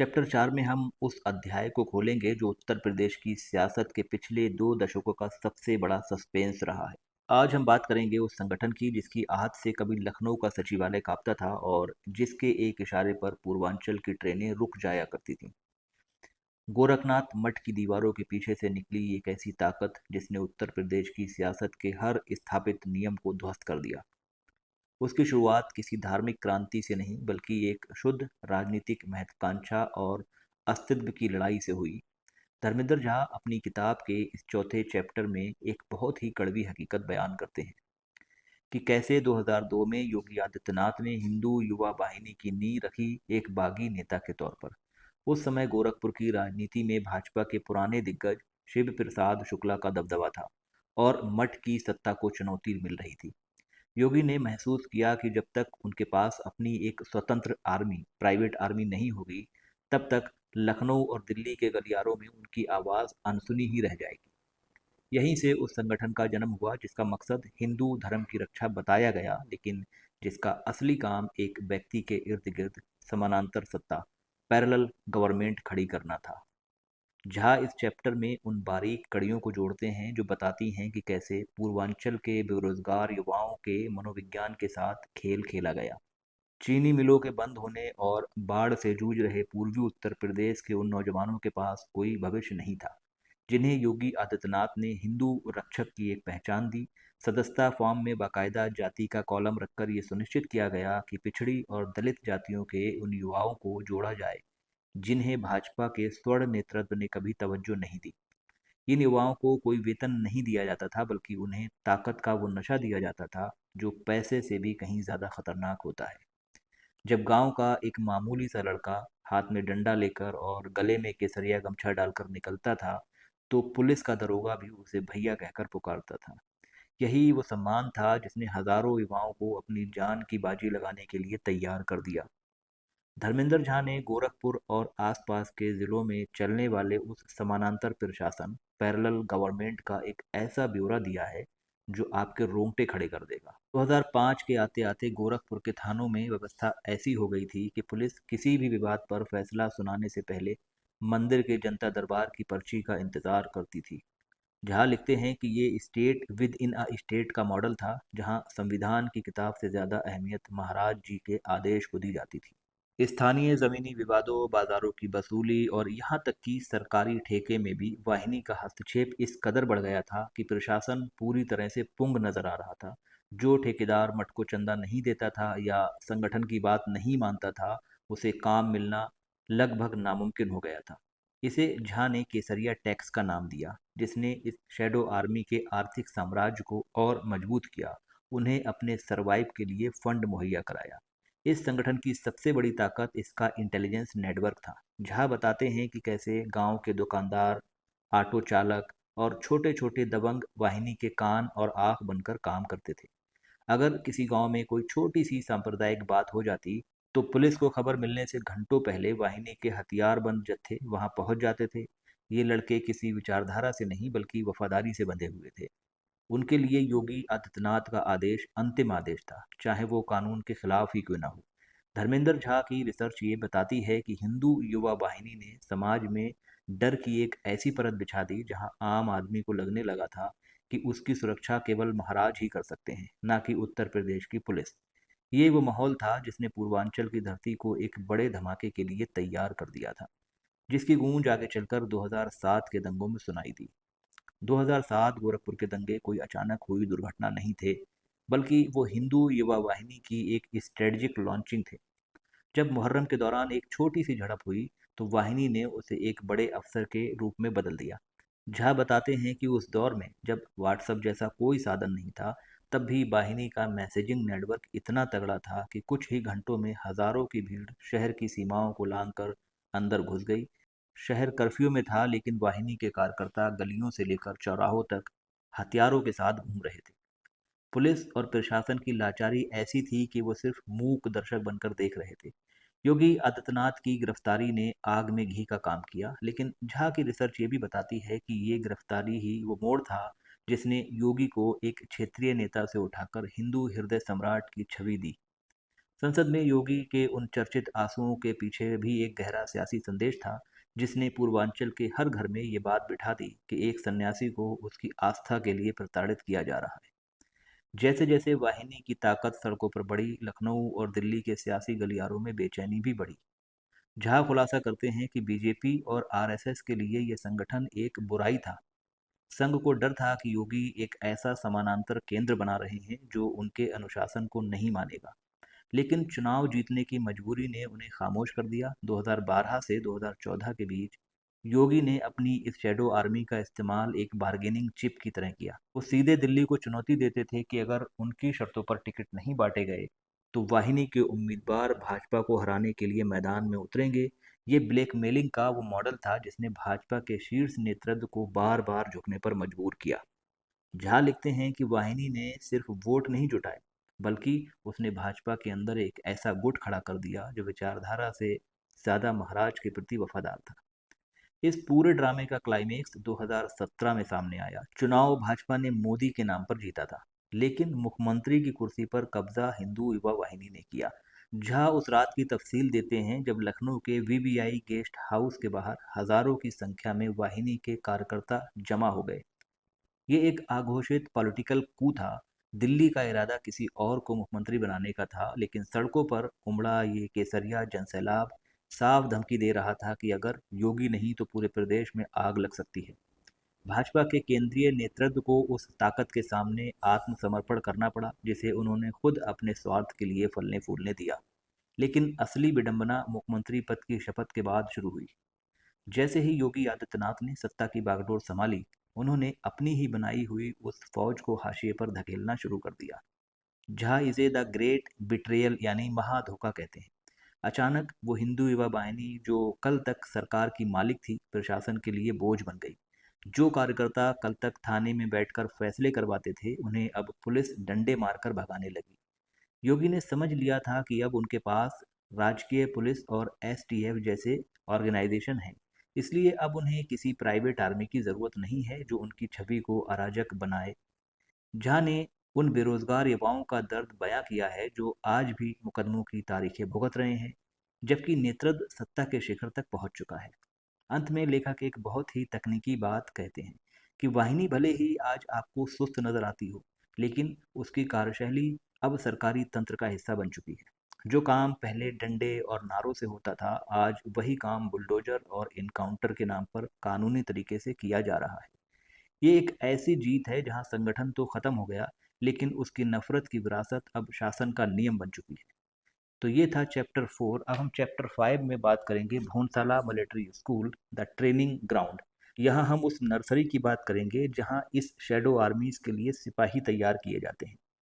Chapter 4 में हम उस अध्याय को खोलेंगे जो उत्तर प्रदेश की सियासत के पिछले 2 दशकों का सबसे बड़ा सस्पेंस रहा है। आज हम बात करेंगे उस संगठन की जिसकी आहट से कभी लखनऊ का सचिवालय कांपता था और जिसके एक इशारे पर पूर्वांचल की ट्रेनें रुक जाया करती थीं। गोरखनाथ मठ की दीवारों के पीछे से निकली एक ऐसी ताकत जिसने उत्तर प्रदेश की सियासत के हर स्थापित नियम को ध्वस्त कर दिया। उसकी शुरुआत किसी धार्मिक क्रांति से नहीं बल्कि एक शुद्ध राजनीतिक महत्वाकांक्षा और अस्तित्व की लड़ाई से हुई। धर्मेंद्र झा अपनी किताब के इस चौथे चैप्टर में एक बहुत ही कड़वी हकीकत बयान करते हैं कि कैसे 2002 में योगी आदित्यनाथ ने हिंदू युवा वाहिनी की नींव रखी, एक बागी नेता के तौर पर। उस समय गोरखपुर की राजनीति में भाजपा के पुराने दिग्गज शिव प्रसाद शुक्ला का दबदबा था और मठ की सत्ता को चुनौती मिल रही थी। योगी ने महसूस किया कि जब तक उनके पास अपनी एक स्वतंत्र आर्मी, प्राइवेट आर्मी नहीं होगी, तब तक लखनऊ और दिल्ली के गलियारों में उनकी आवाज़ अनसुनी ही रह जाएगी। यहीं से उस संगठन का जन्म हुआ जिसका मकसद हिंदू धर्म की रक्षा बताया गया, लेकिन जिसका असली काम एक व्यक्ति के इर्द गिर्द समानांतर सत्ता, पैरेलल गवर्नमेंट खड़ी करना था। झा इस चैप्टर में उन बारीक कड़ियों को जोड़ते हैं जो बताती हैं कि कैसे पूर्वांचल के बेरोजगार युवाओं के मनोविज्ञान के साथ खेल खेला गया। चीनी मिलों के बंद होने और बाढ़ से जूझ रहे पूर्वी उत्तर प्रदेश के उन नौजवानों के पास कोई भविष्य नहीं था, जिन्हें योगी आदित्यनाथ ने हिंदू रक्षक की एक पहचान दी। सदस्यता फॉर्म में बाकायदा जाति का कॉलम रखकर ये सुनिश्चित किया गया कि पिछड़ी और दलित जातियों के उन युवाओं को जोड़ा जाए जिन्हें भाजपा के स्वर्ण नेतृत्व ने कभी तवज्जो नहीं दी। इन युवाओं को कोई वेतन नहीं दिया जाता था बल्कि उन्हें ताकत का वो नशा दिया जाता था जो पैसे से भी कहीं ज़्यादा खतरनाक होता है। जब गांव का एक मामूली सा लड़का हाथ में डंडा लेकर और गले में केसरिया गमछा डालकर निकलता था, तो पुलिस का दरोगा भी उसे भैया कहकर पुकारता था। यही वो सम्मान था जिसने हजारों युवाओं को अपनी जान की बाजी लगाने के लिए तैयार कर दिया। धर्मेंद्र झा ने गोरखपुर और आसपास के जिलों में चलने वाले उस समानांतर प्रशासन, पैरेलल गवर्नमेंट का एक ऐसा ब्यौरा दिया है जो आपके रोंगटे खड़े कर देगा। 2005 के आते आते गोरखपुर के थानों में व्यवस्था ऐसी हो गई थी कि पुलिस किसी भी विवाद पर फैसला सुनाने से पहले मंदिर के जनता दरबार की पर्ची का इंतजार करती थी। झा लिखते हैं कि ये state with in a state का मॉडल था जहां संविधान की किताब से ज़्यादा अहमियत महाराज जी के आदेश को दी जाती थी। स्थानीय ज़मीनी विवादों, बाजारों की वसूली और यहाँ तक कि सरकारी ठेके में भी वाहिनी का हस्तक्षेप इस कदर बढ़ गया था कि प्रशासन पूरी तरह से पुंग नजर आ रहा था। जो ठेकेदार मठ को चंदा नहीं देता था या संगठन की बात नहीं मानता था, उसे काम मिलना लगभग नामुमकिन हो गया था। इसे झा ने केसरिया टैक्स का नाम दिया, जिसने इस शैडो आर्मी के आर्थिक साम्राज्य को और मजबूत किया, उन्हें अपने सरवाइव के लिए फंड मुहैया कराया। इस संगठन की सबसे बड़ी ताकत इसका इंटेलिजेंस नेटवर्क था। झा बताते हैं कि कैसे गांव के दुकानदार, ऑटो चालक और छोटे छोटे दबंग वाहिनी के कान और आंख बनकर काम करते थे। अगर किसी गांव में कोई छोटी सी सांप्रदायिक बात हो जाती, तो पुलिस को खबर मिलने से घंटों पहले वाहिनी के हथियारबंद जत्थे वहां पहुंच जाते थे। ये लड़के किसी विचारधारा से नहीं बल्कि वफादारी से बंधे हुए थे। उनके लिए योगी आदित्यनाथ का आदेश अंतिम आदेश था, चाहे वो कानून के खिलाफ ही क्यों ना हो। धर्मेंद्र झा की रिसर्च ये बताती है कि हिंदू युवा वाहिनी ने समाज में डर की एक ऐसी परत बिछा दी जहां आम आदमी को लगने लगा था कि उसकी सुरक्षा केवल महाराज ही कर सकते हैं, ना कि उत्तर प्रदेश की पुलिस। ये वो माहौल था जिसने पूर्वांचल की धरती को एक बड़े धमाके के लिए तैयार कर दिया था, जिसकी गूंज आगे चलकर 2007 के दंगों में सुनाई दी। 2007 गोरखपुर के दंगे कोई अचानक हुई दुर्घटना नहीं थे, बल्कि वो हिंदू युवा वाहिनी की एक स्ट्रेटजिक लॉन्चिंग थे। जब मुहर्रम के दौरान एक छोटी सी झड़प हुई, तो वाहिनी ने उसे एक बड़े अफसर के रूप में बदल दिया। झा बताते हैं कि उस दौर में जब व्हाट्सएप जैसा कोई साधन नहीं था, तब भी वाहिनी का मैसेजिंग नेटवर्क इतना तगड़ा था कि कुछ ही घंटों में हजारों की भीड़ शहर की सीमाओं को लांघकर अंदर घुस गई। शहर कर्फ्यू में था, लेकिन वाहिनी के कार्यकर्ता गलियों से लेकर चौराहों तक हथियारों के साथ घूम रहे थे। पुलिस और प्रशासन की लाचारी ऐसी थी कि वो सिर्फ मूक दर्शक बनकर देख रहे थे। योगी आदित्यनाथ की गिरफ्तारी ने आग में घी का काम किया, लेकिन झा की रिसर्च ये भी बताती है कि ये गिरफ्तारी ही वो मोड़ था जिसने योगी को एक क्षेत्रीय नेता से उठाकर हिंदू हृदय सम्राट की छवि दी। संसद में योगी के उन चर्चित आंसुओं के पीछे भी एक गहरा सियासी संदेश था, जिसने पूर्वांचल के हर घर में ये बात बिठा दी कि एक सन्यासी को उसकी आस्था के लिए प्रताड़ित किया जा रहा है। जैसे जैसे वाहिनी की ताकत सड़कों पर बढ़ी, लखनऊ और दिल्ली के सियासी गलियारों में बेचैनी भी बढ़ी। झा खुलासा करते हैं कि बीजेपी और आरएसएस के लिए यह संगठन एक बुराई था। संघ को डर था कि योगी एक ऐसा समानांतर केंद्र बना रहे हैं जो उनके अनुशासन को नहीं मानेगा। लेकिन चुनाव जीतने की मजबूरी ने उन्हें खामोश कर दिया। 2012 से 2014 के बीच योगी ने अपनी इस शैडो आर्मी का इस्तेमाल एक बार्गेनिंग चिप की तरह किया। वो सीधे दिल्ली को चुनौती देते थे कि अगर उनकी शर्तों पर टिकट नहीं बांटे गए तो वाहिनी के उम्मीदवार भाजपा को हराने के लिए मैदान में उतरेंगे। ये ब्लैकमेलिंग का वो मॉडल था जिसने भाजपा के शीर्ष नेतृत्व को बार बार झुकने पर मजबूर किया। झा लिखते हैं कि वाहिनी ने सिर्फ वोट नहीं जुटाए, बल्कि उसने भाजपा के अंदर एक ऐसा गुट खड़ा कर दिया जो विचारधारा से ज्यादा महाराज के प्रति वफादार था। इस पूरे ड्रामे का क्लाइमेक्स 2017 में सामने आया। चुनाव भाजपा ने मोदी के नाम पर जीता था, लेकिन मुख्यमंत्री की कुर्सी पर कब्जा हिंदू युवा वाहिनी ने किया। झा उस रात की तफसील देते हैं जब लखनऊ के वीवीआई गेस्ट हाउस के बाहर हजारों की संख्या में वाहिनी के कार्यकर्ता जमा हो गए। ये एक अघोषित पॉलिटिकल कू था। दिल्ली का इरादा किसी और को मुख्यमंत्री बनाने का था, लेकिन सड़कों पर उमड़ा ये केसरिया जनसैलाब साफ धमकी दे रहा था कि अगर योगी नहीं तो पूरे प्रदेश में आग लग सकती है। भाजपा के केंद्रीय नेतृत्व को उस ताकत के सामने आत्मसमर्पण करना पड़ा जिसे उन्होंने खुद अपने स्वार्थ के लिए फलने फूलने दिया। लेकिन असली विडंबना मुख्यमंत्री पद की शपथ के बाद शुरू हुई। जैसे ही योगी आदित्यनाथ ने सत्ता की बागडोर संभाली, उन्होंने अपनी ही बनाई हुई उस फौज को हाशिए पर धकेलना शुरू कर दिया। झा इसे द ग्रेट बिट्रेयल यानी महाधोखा कहते हैं। अचानक वो हिंदू युवा बाहिनी जो कल तक सरकार की मालिक थी, प्रशासन के लिए बोझ बन गई। जो कार्यकर्ता कल तक थाने में बैठकर फैसले करवाते थे, उन्हें अब पुलिस डंडे मारकर भगाने लगी। योगी ने समझ लिया था कि अब उनके पास राजकीय पुलिस और एसटीएफ जैसे ऑर्गेनाइजेशन हैं। इसलिए अब उन्हें किसी प्राइवेट आर्मी की ज़रूरत नहीं है जो उनकी छवि को अराजक बनाए। झा ने उन बेरोजगार युवाओं का दर्द बयां किया है जो आज भी मुकदमों की तारीखें भुगत रहे हैं, जबकि नेतृत्व सत्ता के शिखर तक पहुंच चुका है। अंत में लेखक एक बहुत ही तकनीकी बात कहते हैं कि वाहिनी भले ही आज आपको सुस्त नजर आती हो, लेकिन उसकी कार्यशैली अब सरकारी तंत्र का हिस्सा बन चुकी है। जो काम पहले डंडे और नारों से होता था, आज वही काम बुलडोजर और इनकाउंटर के नाम पर कानूनी तरीके से किया जा रहा है। ये एक ऐसी जीत है जहां संगठन तो खत्म हो गया, लेकिन उसकी नफरत की विरासत अब शासन का नियम बन चुकी है। तो ये था चैप्टर 4। अब हम चैप्टर 5 में बात करेंगे Bhonsala military school the training ground. यहाँ हम उस नर्सरी की बात करेंगे जहाँ इस शैडो आर्मीज के लिए सिपाही तैयार किए जाते हैं।